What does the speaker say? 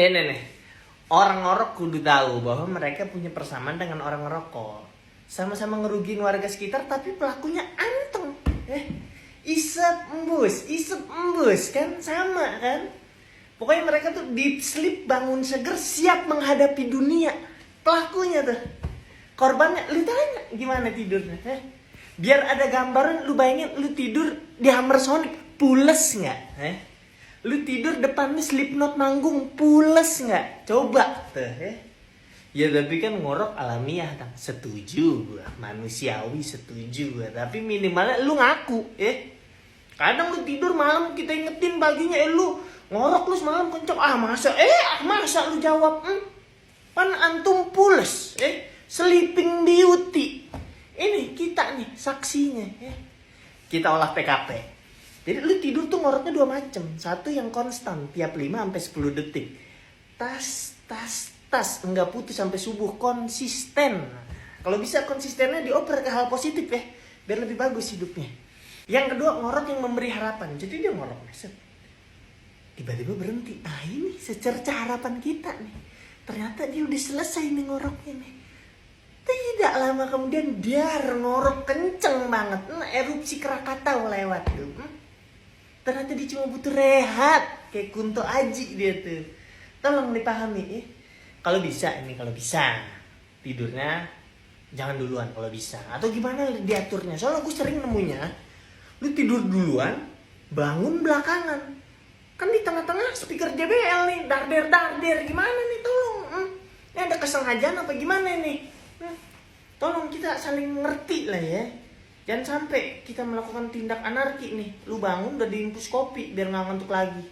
nih. Orang ngorok kudu tahu bahwa mereka punya persamaan dengan orang ngerokok. Sama-sama ngerugiin warga sekitar tapi pelakunya anteng. Isep embus kan sama kan. Pokoknya mereka tuh deep sleep bangun seger siap menghadapi dunia. Pelakunya tuh. Korbannya lu tanya gimana tidurnya? Biar ada gambaran lu bayangin lu tidur di Hammer Sonic pules enggak? Lu tidur depannya Slipknot manggung pules nggak? Coba tuh ya tapi kan ngorok alamiah kan. Setuju gua, manusiawi setuju gua. Tapi minimalnya lu ngaku kadang lu tidur malam kita ingetin paginya lu ngorok lu semalam kenceng. Masa lu jawab pan antum pules sleeping beauty. Ini kita nih saksinya kita olah PKP. Jadi lu tidur tuh ngoroknya 2 macam. Satu yang konstan tiap 5-10 detik. Tas enggak putus sampai subuh, konsisten. Kalau bisa konsistennya dioper ke hal positif biar lebih bagus hidupnya. Yang kedua ngorok yang memberi harapan. Jadi dia ngorok tiba-tiba berhenti. Ini secerca harapan kita nih. Ternyata dia udah selesai nih ngoroknya nih. Tidak lama kemudian dia ngorok kenceng banget. Erupsi Krakatau lewat tuh. Ternyata dia cuma butuh rehat. Kayak Kunto Aji dia tuh. Tolong dipahami kalau bisa tidurnya jangan duluan kalau bisa. Atau gimana diaturnya. Soalnya aku sering nemunya lu tidur duluan bangun belakangan. Kan di tengah-tengah speaker JBL nih. Darder gimana nih tolong. Ini ada kesengajaan apa gimana nih. Tolong kita saling ngerti lah ya. Jangan sampai kita melakukan tindak anarki nih. Lu bangun udah diinfus kopi biar gak ngantuk lagi.